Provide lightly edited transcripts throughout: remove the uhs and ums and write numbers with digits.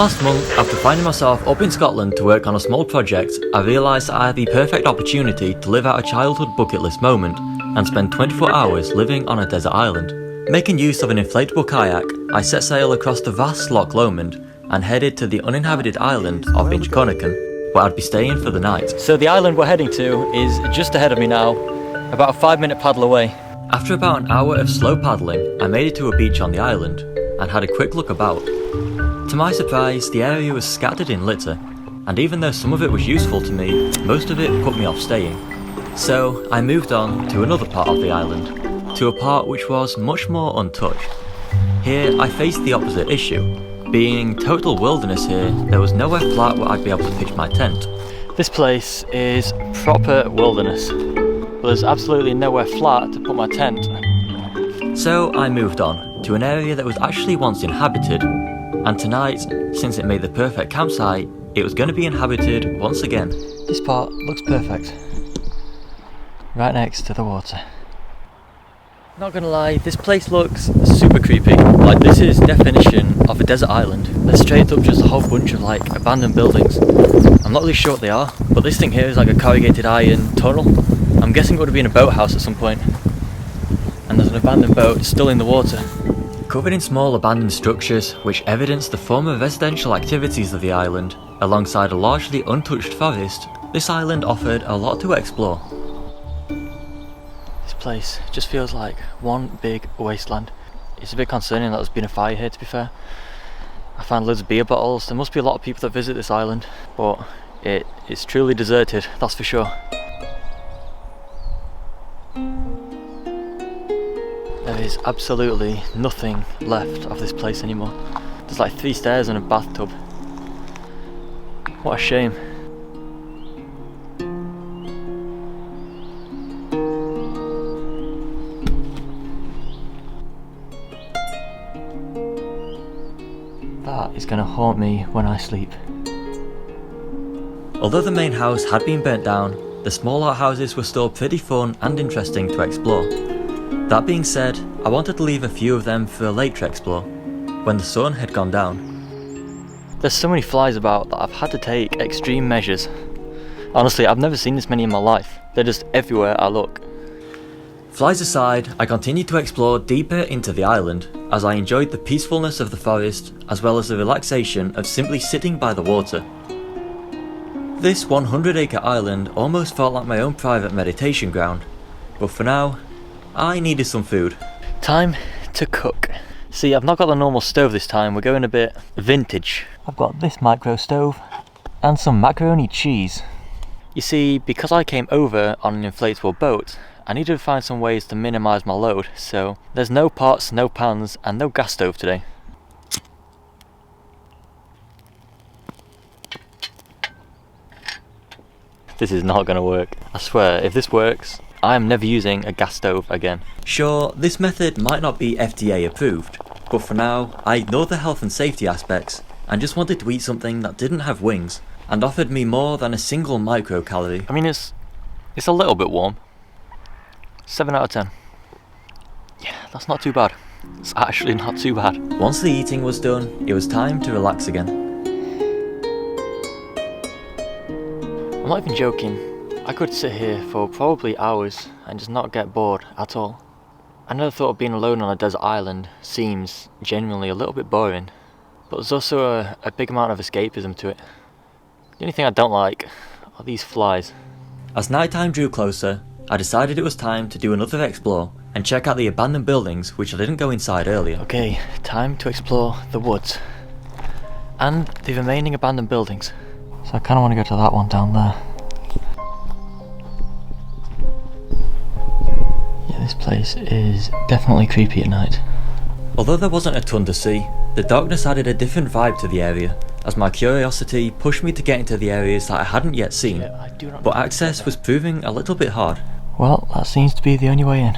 Last month, after finding myself up in Scotland to work on a small project, I realised that I had the perfect opportunity to live out a childhood bucket list moment and spend 24 hours living on a desert island. Making use of an inflatable kayak, I set sail across the vast Loch Lomond and headed to the uninhabited island of Inchconnachan, where I'd be staying for the night. So the island we're heading to is just ahead of me now, about a 5-minute paddle away. After about an hour of slow paddling, I made it to a beach on the island and had a quick look about. To my surprise, the area was scattered in litter, and even though some of it was useful to me, most of it put me off staying. So I moved on to another part of the island, to a part which was much more untouched. Here I faced the opposite issue. Being total wilderness here, there was nowhere flat where I'd be able to pitch my tent. This place is proper wilderness, but there's absolutely nowhere flat to put my tent. So I moved on to an area that was actually once inhabited, and tonight, since it made the perfect campsite, it was going to be inhabited once again. This part looks perfect, right next to the water. Not gonna lie, this place looks super creepy. Like, this is definition of a desert island. There's straight up just a whole bunch of like abandoned buildings. I'm not really sure what they are, but this thing here is like a corrugated iron tunnel. I'm guessing it would have been a boathouse at some point. And there's an abandoned boat still in the water. Covered in small abandoned structures which evidence the former residential activities of the island, alongside a largely untouched forest, this island offered a lot to explore. This place just feels like one big wasteland. It's a bit concerning that there's been a fire here, to be fair. I found loads of beer bottles. There must be a lot of people that visit this island, but it's truly deserted, that's for sure. There is absolutely nothing left of this place anymore. There's like 3 stairs and a bathtub. What a shame. That is going to haunt me when I sleep. Although the main house had been burnt down, the small outhouses were still pretty fun and interesting to explore. That being said, I wanted to leave a few of them for later to explore, when the sun had gone down. There's so many flies about that I've had to take extreme measures. Honestly, I've never seen this many in my life. They're just everywhere I look. Flies aside, I continued to explore deeper into the island, as I enjoyed the peacefulness of the forest, as well as the relaxation of simply sitting by the water. This 100-acre island almost felt like my own private meditation ground, but for now, I needed some food. Time to cook. See, I've not got the normal stove this time, we're going a bit vintage. I've got this micro stove and some macaroni cheese. You see, because I came over on an inflatable boat, I needed to find some ways to minimise my load, so there's no pots, no pans and no gas stove today. This is not going to work. I swear, if this works, I am never using a gas stove again. Sure, this method might not be FDA approved, but for now, I ignored the health and safety aspects and just wanted to eat something that didn't have wings and offered me more than a single microcalorie. I mean, it's a little bit warm. 7 out of 10. Yeah, that's not too bad. It's actually not too bad. Once the eating was done, it was time to relax again. I'm not even joking. I could sit here for probably hours and just not get bored at all. I never thought being alone on a desert island seems genuinely a little bit boring, but there's also a big amount of escapism to it. The only thing I don't like are these flies. As nighttime drew closer, I decided it was time to do another explore and check out the abandoned buildings which I didn't go inside earlier. Okay, time to explore the woods and the remaining abandoned buildings. So I kind of want to go to that one down there. This place is definitely creepy at night. Although there wasn't a ton to see, the darkness added a different vibe to the area, as my curiosity pushed me to get into the areas that I hadn't yet seen, but access was proving a little bit hard. Well, that seems to be the only way in.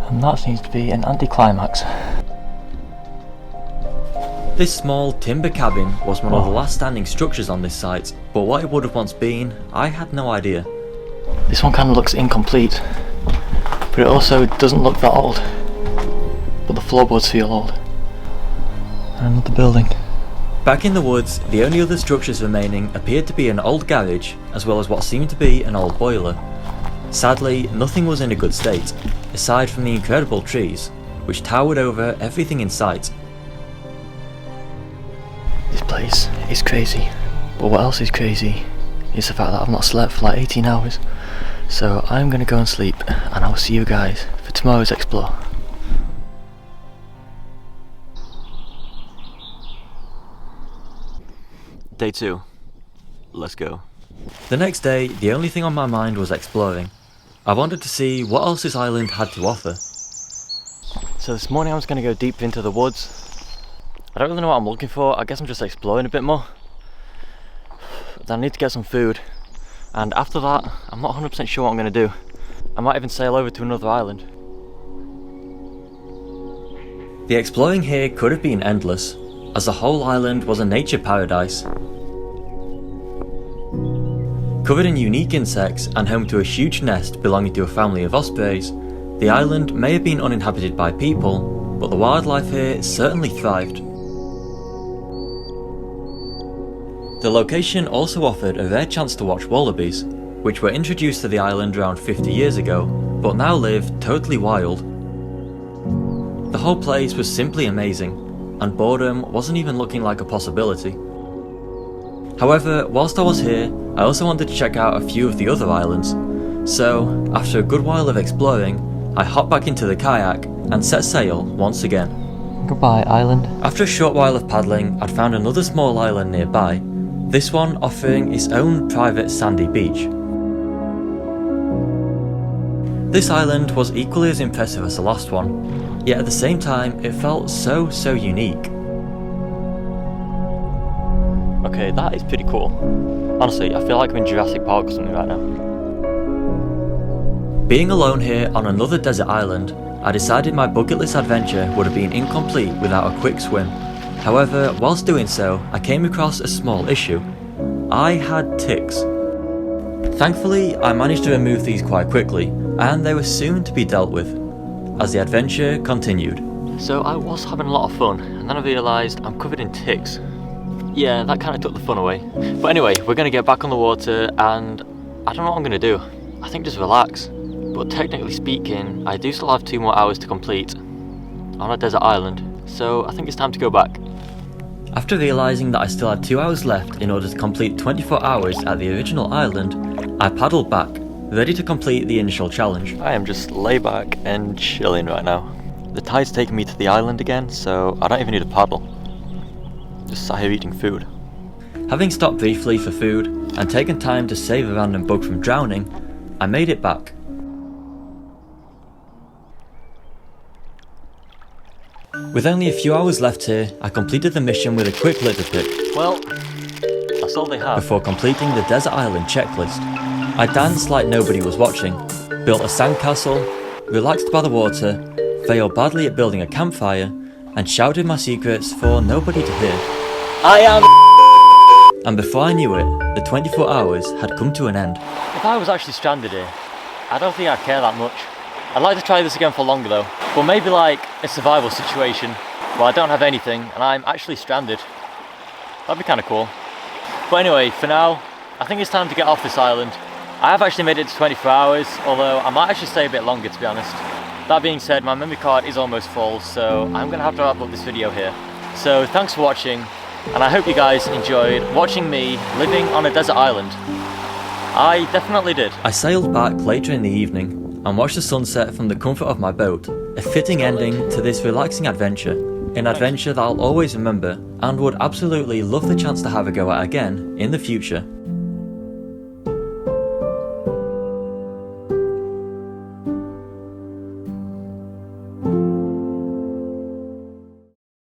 And that seems to be an anticlimax. This small timber cabin was one of the last standing structures on this site, but what it would have once been, I had no idea. This one kind of looks incomplete, but it also doesn't look that old. But the floorboards feel old. Another building. Back in the woods, the only other structures remaining appeared to be an old garage, as well as what seemed to be an old boiler. Sadly, nothing was in a good state, aside from the incredible trees, which towered over everything in sight. This place is crazy, but what else is crazy is the fact that I've not slept for like 18 hours. So I'm gonna go and sleep, and I'll see you guys for tomorrow's explore. Day 2. Let's go. The next day, the only thing on my mind was exploring. I wanted to see what else this island had to offer. So this morning I was gonna go deep into the woods. I don't really know what I'm looking for. I guess I'm just exploring a bit more. Then I need to get some food. And after that, I'm not 100% sure what I'm gonna do. I might even sail over to another island. The exploring here could have been endless, as the whole island was a nature paradise. Covered in unique insects and home to a huge nest belonging to a family of ospreys, the island may have been uninhabited by people, but the wildlife here certainly thrived. The location also offered a rare chance to watch wallabies, which were introduced to the island around 50 years ago, but now live totally wild. The whole place was simply amazing, and boredom wasn't even looking like a possibility. However, whilst I was here, I also wanted to check out a few of the other islands, so after a good while of exploring, I hopped back into the kayak and set sail once again. Goodbye, island. After a short while of paddling, I'd found another small island nearby, this one offering its own private sandy beach. This island was equally as impressive as the last one, yet at the same time it felt so unique. Okay, that is pretty cool. Honestly, I feel like I'm in Jurassic Park or something right now. Being alone here on another desert island, I decided my bucket list adventure would have been incomplete without a quick swim. However, whilst doing so, I came across a small issue. I had ticks. Thankfully, I managed to remove these quite quickly, and they were soon to be dealt with, as the adventure continued. So I was having a lot of fun, and then I realised I'm covered in ticks. Yeah, that kind of took the fun away. But anyway, we're going to get back on the water, and I don't know what I'm going to do. I think just relax. But technically speaking, I do still have 2 more hours to complete on a desert island, so I think it's time to go back. After realising that I still had 2 hours left in order to complete 24 hours at the original island, I paddled back, ready to complete the initial challenge. I am just laid back and chilling right now. The tide's taking me to the island again, so I don't even need a paddle. Just sat here eating food. Having stopped briefly for food and taken time to save a random bug from drowning, I made it back. With only a few hours left here, I completed the mission with a quick litter pick. Well, that's all they have. Before completing the desert island checklist, I danced like nobody was watching, built a sandcastle, relaxed by the water, failed badly at building a campfire, and shouted my secrets for nobody to hear. I am. And before I knew it, the 24 hours had come to an end. If I was actually stranded here, I don't think I'd care that much. I'd like to try this again for longer though, but maybe like a survival situation where I don't have anything and I'm actually stranded. That'd be kind of cool. But anyway, for now, I think it's time to get off this island. I have actually made it to 24 hours, although I might actually stay a bit longer to be honest. That being said, my memory card is almost full, so I'm going to have to wrap up this video here. So thanks for watching, and I hope you guys enjoyed watching me living on a desert island. I definitely did. I sailed back later in the evening and watched the sunset from the comfort of my boat, a fitting ending to this relaxing adventure, an adventure that I'll always remember and would absolutely love the chance to have a go at again in the future.